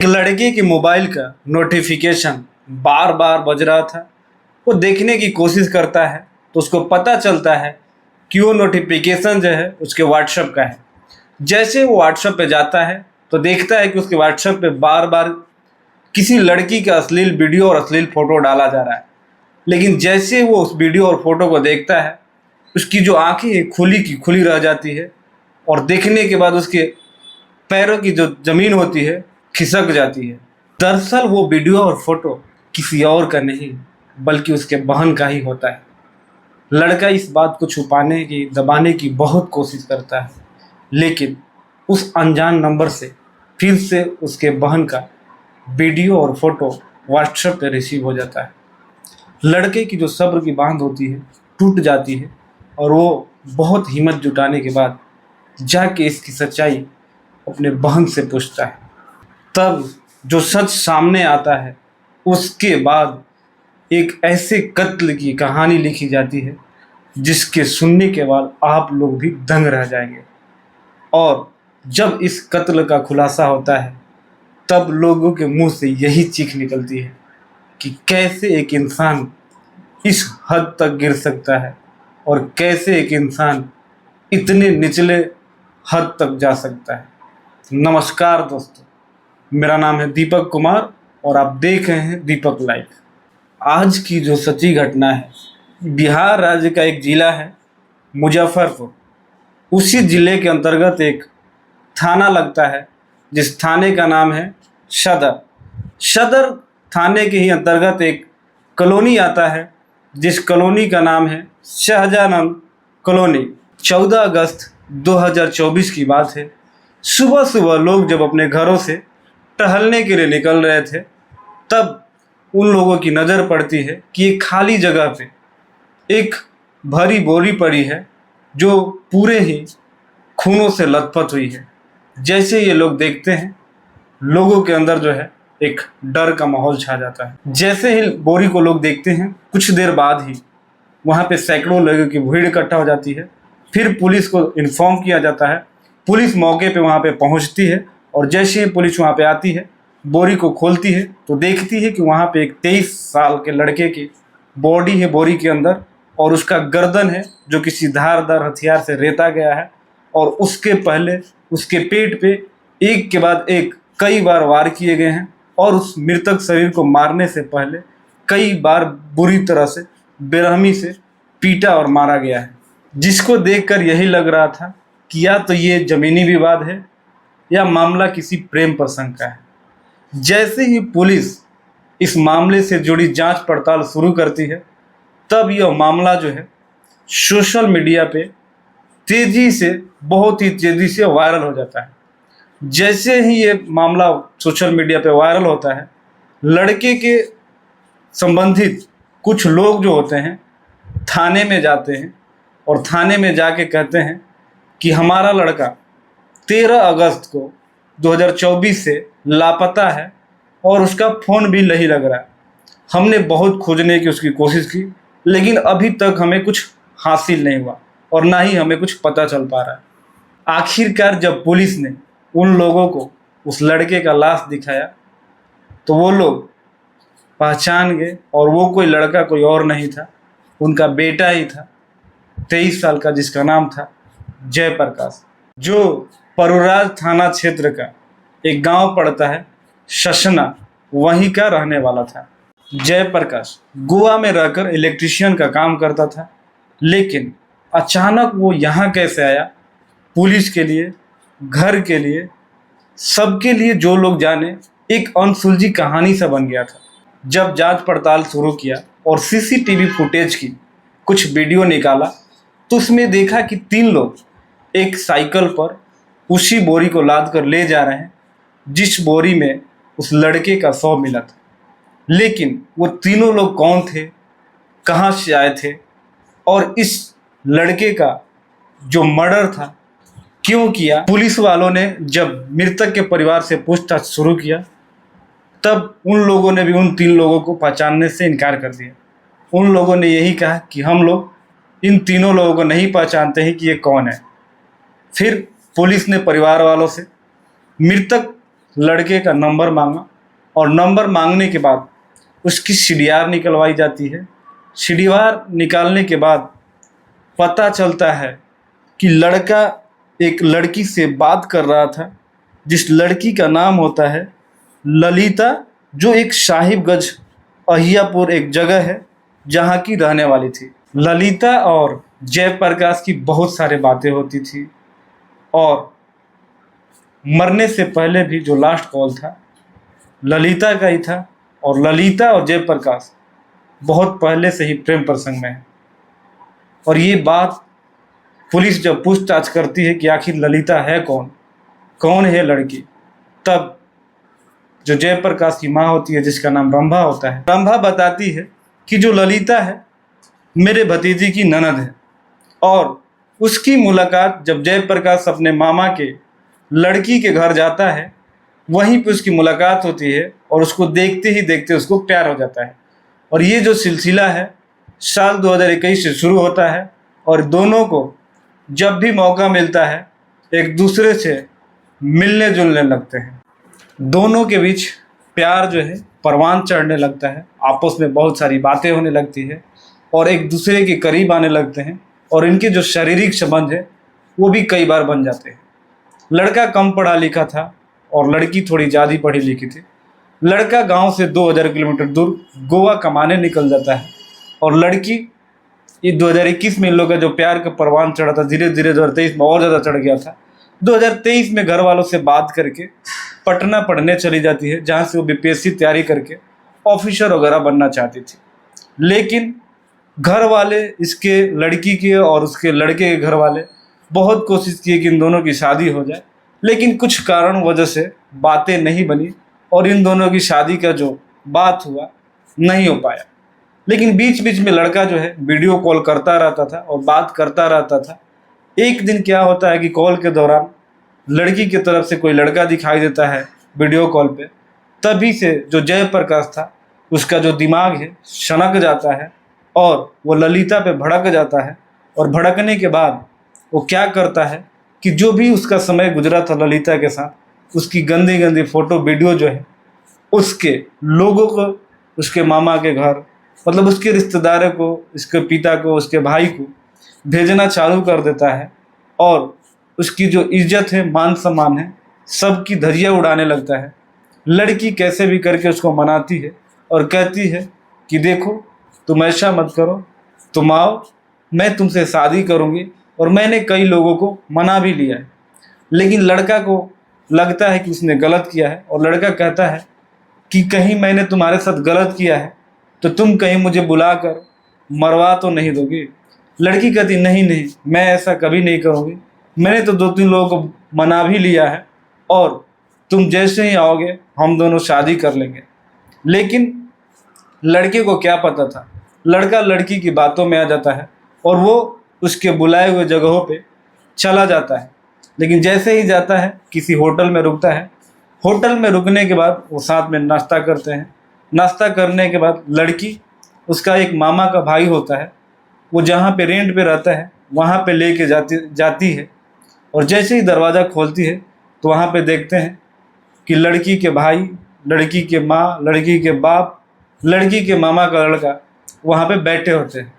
एक लड़के के मोबाइल का नोटिफिकेशन बार बार बज रहा था। वो देखने की कोशिश करता है तो उसको पता चलता है कि वो नोटिफिकेशन जो है उसके व्हाट्सएप का है। जैसे वो व्हाट्सएप पे जाता है तो देखता है कि उसके व्हाट्सएप पे बार बार किसी लड़की का अश्लील वीडियो और अश्लील फोटो डाला जा रहा है। लेकिन जैसे वो उस वीडियो और फोटो को देखता है, उसकी जो आंखें हैं खुली की खुली रह जाती है और देखने के बाद उसके पैरों की जो जमीन होती है खिसक जाती है। दरअसल वो वीडियो और फोटो किसी और का नहीं बल्कि उसके बहन का ही होता है। लड़का इस बात को छुपाने की दबाने की बहुत कोशिश करता है, लेकिन उस अनजान नंबर से फिर से उसके बहन का वीडियो और फोटो व्हाट्सएप पे रिसीव हो जाता है। लड़के की जो सब्र की बांध होती है टूट जाती है और वो बहुत हिम्मत जुटाने के बाद जाके इसकी सच्चाई अपने बहन से पूछता है। तब जो सच सामने आता है उसके बाद एक ऐसे कत्ल की कहानी लिखी जाती है जिसके सुनने के बाद आप लोग भी दंग रह जाएंगे। और जब इस कत्ल का खुलासा होता है तब लोगों के मुंह से यही चीख निकलती है कि कैसे एक इंसान इस हद तक गिर सकता है और कैसे एक इंसान इतने निचले हद तक जा सकता है। नमस्कार दोस्तों, मेरा नाम है दीपक कुमार और आप देख रहे हैं दीपक लाइव। आज की जो सच्ची घटना है, बिहार राज्य का एक जिला है मुजफ्फरपुर। उसी जिले के अंतर्गत एक थाना लगता है जिस थाने का नाम है सदर। सदर थाने के ही अंतर्गत एक कॉलोनी आता है जिस कॉलोनी का नाम है शाहजहां कॉलोनी। 14 अगस्त 2024 की बात है। सुबह सुबह लोग जब अपने घरों से टहलने के लिए निकल रहे थे तब उन लोगों की नज़र पड़ती है कि एक खाली जगह पे एक भरी बोरी पड़ी है जो पूरे ही खूनों से लथपथ हुई है। जैसे ये लोग देखते हैं लोगों के अंदर जो है एक डर का माहौल छा जाता है। जैसे ही बोरी को लोग देखते हैं कुछ देर बाद ही वहाँ पे सैकड़ों लोगों की भीड़ इकट्ठा हो जाती है। फिर पुलिस को इन्फॉर्म किया जाता है। पुलिस मौके पे वहाँ पे पहुँचती है और जैसे ही पुलिस वहाँ पे आती है बोरी को खोलती है तो देखती है कि वहाँ पे एक 23 साल के लड़के की बॉडी है बोरी के अंदर और उसका गर्दन है जो किसी धारदार हथियार से रेता गया है और उसके पहले उसके पेट पे एक के बाद एक कई बार वार किए गए हैं और उस मृतक शरीर को मारने से पहले कई बार बुरी तरह से बेरहमी से पीटा और मारा गया है। जिसको देखकर यही लग रहा था कि या तो ये जमीनी विवाद है या मामला किसी प्रेम प्रसंग का है। जैसे ही पुलिस इस मामले से जुड़ी जांच पड़ताल शुरू करती है तब यह मामला जो है सोशल मीडिया पे बहुत ही तेज़ी से वायरल हो जाता है। जैसे ही ये मामला सोशल मीडिया पे वायरल होता है लड़के के संबंधित कुछ लोग जो होते हैं थाने में जाते हैं और थाने में जाके कहते हैं कि हमारा लड़का 13 अगस्त को 2024 से लापता है और उसका फ़ोन भी नहीं लग रहा है। हमने बहुत खोजने की उसकी कोशिश की लेकिन अभी तक हमें कुछ हासिल नहीं हुआ और ना ही हमें कुछ पता चल पा रहा है। आखिरकार जब पुलिस ने उन लोगों को उस लड़के का लाश दिखाया तो वो लोग पहचान गए और वो कोई लड़का कोई और नहीं था, उनका बेटा ही था 23 साल का जिसका नाम था जयप्रकाश, जो परुराज थाना क्षेत्र का एक गांव पड़ता है ससना, वहीं का रहने वाला था। जयप्रकाश गोवा में रहकर इलेक्ट्रिशियन का काम करता था, लेकिन अचानक वो यहाँ कैसे आया पुलिस के लिए, घर के लिए, सबके लिए जो लोग जाने एक अनसुलझी कहानी सा बन गया था। जब जांच पड़ताल शुरू किया और सीसीटीवी फुटेज की कुछ वीडियो निकाला तो उसमें देखा कि 3 लोग एक साइकिल पर उसी बोरी को लाद कर ले जा रहे हैं जिस बोरी में उस लड़के का शव मिला था। लेकिन वो तीनों लोग कौन थे, कहाँ से आए थे और इस लड़के का जो मर्डर था क्यों किया। पुलिस वालों ने जब मृतक के परिवार से पूछताछ शुरू किया तब उन लोगों ने भी उन 3 लोगों को पहचानने से इनकार कर दिया। उन लोगों ने यही कहा कि हम लोग इन तीनों लोगों को नहीं पहचानते हैं कि ये कौन है। फिर पुलिस ने परिवार वालों से मृतक लड़के का नंबर मांगा और नंबर मांगने के बाद उसकी सीडीआर निकलवाई जाती है। सीडीआर निकालने के बाद पता चलता है कि लड़का एक लड़की से बात कर रहा था, जिस लड़की का नाम होता है ललिता, जो एक साहिबगंज अहियापुर एक जगह है जहाँ की रहने वाली थी। ललिता और जयप्रकाश की बहुत सारे बातें होती थी और मरने से पहले भी जो लास्ट कॉल था ललिता का ही था। और ललिता और जयप्रकाश बहुत पहले से ही प्रेम प्रसंग में है। और ये बात पुलिस जब पूछताछ करती है कि आखिर ललिता है कौन, कौन है लड़की, तब जो जयप्रकाश की माँ होती है जिसका नाम रंभा होता है, रंभा बताती है कि जो ललिता है मेरे भतीजी की ननद है। और उसकी मुलाकात जब जयप्रकाश अपने मामा के लड़की के घर जाता है वहीं पे उसकी मुलाकात होती है और उसको देखते ही देखते उसको प्यार हो जाता है। और ये जो सिलसिला है साल 2021 से शुरू होता है और दोनों को जब भी मौका मिलता है एक दूसरे से मिलने जुलने लगते हैं। दोनों के बीच प्यार जो है परवान चढ़ने लगता है, आपस में बहुत सारी बातें होने लगती है और एक दूसरे के करीब आने लगते हैं और इनके जो शारीरिक संबंध है वो भी कई बार बन जाते हैं। लड़का कम पढ़ा लिखा था और लड़की थोड़ी ज़्यादा पढ़ी लिखी थी। लड़का गांव से 2000 किलोमीटर दूर गोवा कमाने निकल जाता है और लड़की ये 2021 में इन लोगों का जो प्यार का परवान चढ़ा था धीरे धीरे 2023 में और ज़्यादा चढ़ गया था। 2023 में घर वालों से बात करके पटना पढ़ने चली जाती है, जहाँ से वो बीपीएससी तैयारी करके ऑफिसर वगैरह बनना चाहती थी। लेकिन घर वाले इसके लड़की के और उसके लड़के के घर वाले बहुत कोशिश किए कि इन दोनों की शादी हो जाए, लेकिन कुछ कारण वजह से बातें नहीं बनी और इन दोनों की शादी का जो बात हुआ नहीं हो पाया। लेकिन बीच बीच में लड़का जो है वीडियो कॉल करता रहता था और बात करता रहता था। एक दिन क्या होता है कि कॉल के दौरान लड़की की तरफ से कोई लड़का दिखाई देता है वीडियो कॉल पे। तभी से जो जयप्रकाश था उसका जो दिमाग है सनक जाता है और वो ललिता पे भड़क जाता है। और भड़कने के बाद वो क्या करता है कि जो भी उसका समय गुजरा था ललिता के साथ, उसकी गंदी गंदी फ़ोटो वीडियो जो है उसके लोगों को, उसके मामा के घर, मतलब उसके रिश्तेदारों को, उसके पिता को, उसके भाई को भेजना चालू कर देता है और उसकी जो इज्जत है, मान सम्मान है, सबकी धज्जियाँ उड़ाने लगता है। लड़की कैसे भी करके उसको मनाती है और कहती है कि देखो तुम ऐसा मत करो, तुम आओ, मैं तुमसे शादी करूँगी। और मैंने कई लोगों को मना भी लिया है। लेकिन लड़का को लगता है कि उसने गलत किया है और लड़का कहता है कि कहीं मैंने तुम्हारे साथ गलत किया है तो तुम कहीं मुझे बुलाकर मरवा तो नहीं दोगी। लड़की कहती नहीं नहीं, मैं ऐसा कभी नहीं करूँगी, मैंने तो 2-3 लोगों को मना भी लिया है और तुम जैसे ही आओगे हम दोनों शादी कर लेंगे। लेकिन लड़के को क्या पता था, लड़का लड़की की बातों में आ जाता है और वो उसके बुलाए हुए जगहों पे चला जाता है। लेकिन जैसे ही जाता है किसी होटल में रुकता है। होटल में रुकने के बाद वो साथ में नाश्ता करते हैं। नाश्ता करने के बाद लड़की, उसका एक मामा का भाई होता है, वो जहाँ पे रेंट पे रहता है वहाँ पे लेके जाती है। और जैसे ही दरवाज़ा खोलती है तो वहाँ पे देखते हैं कि लड़की के भाई, लड़की के माँ, लड़की के बाप, लड़की के मामा का लड़का वहाँ पे बैठे होते हैं।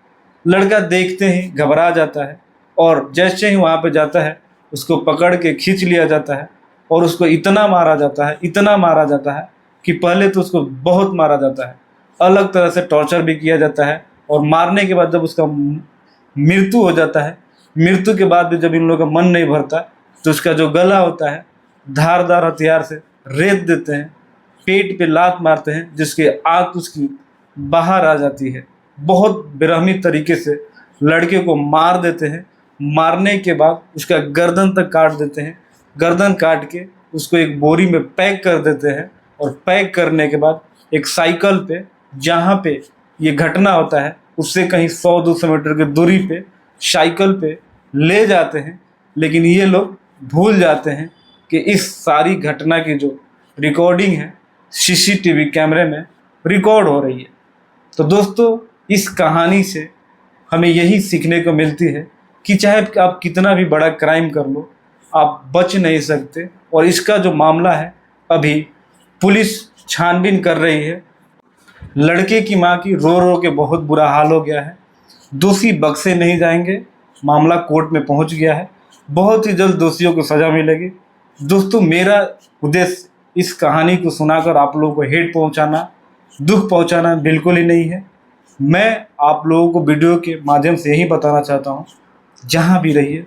लड़का देखते ही घबरा जाता है और जैसे ही वहाँ पे जाता है उसको पकड़ के खींच लिया जाता है और उसको इतना मारा जाता है, इतना मारा जाता है कि पहले तो उसको बहुत मारा जाता है, अलग तरह से टॉर्चर भी किया जाता है। और मारने के बाद जब उसका मृत्यु हो जाता है, मृत्यु के बाद भी जब इन लोगों का मन नहीं भरता तो उसका जो गला होता है धारदार हथियार से रेत देते हैं, पेट पे लात मारते हैं, जिसके आग उसकी बाहर आ जाती है। बहुत बेरहमी तरीके से लड़के को मार देते हैं। मारने के बाद उसका गर्दन तक काट देते हैं। गर्दन काट के उसको एक बोरी में पैक कर देते हैं और पैक करने के बाद एक साइकिल पे, जहाँ पे ये घटना होता है उससे कहीं 100-200 मीटर की दूरी पे साइकिल पे ले जाते हैं। लेकिन ये लोग भूल जाते हैं कि इस सारी घटना की जो रिकॉर्डिंग है सीसीटीवी कैमरे में रिकॉर्ड हो रही है। तो दोस्तों, इस कहानी से हमें यही सीखने को मिलती है कि चाहे आप कितना भी बड़ा क्राइम कर लो, आप बच नहीं सकते। और इसका जो मामला है अभी पुलिस छानबीन कर रही है। लड़के की मां की रो रो के बहुत बुरा हाल हो गया है। दोषी बख्शे नहीं जाएंगे, मामला कोर्ट में पहुंच गया है। बहुत ही जल्द दोषियों को सज़ा मिलेगी। दोस्तों, मेरा उद्देश्य इस कहानी को सुनाकर आप लोगों को हेट पहुंचाना, दुख पहुंचाना बिल्कुल ही नहीं है। मैं आप लोगों को वीडियो के माध्यम से यही बताना चाहता हूं, जहां भी रहिए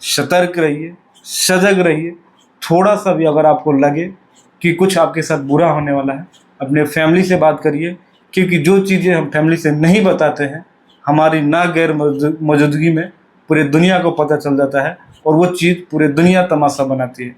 सतर्क रहिए, सजग रहिए। थोड़ा सा भी अगर आपको लगे कि कुछ आपके साथ बुरा होने वाला है, अपने फैमिली से बात करिए, क्योंकि जो चीज़ें हम फैमिली से नहीं बताते हैं, हमारी ना गैर मौजूदगी में पूरे दुनिया को पता चल जाता है और वो चीज़ पूरे दुनिया तमाशा बनाती है।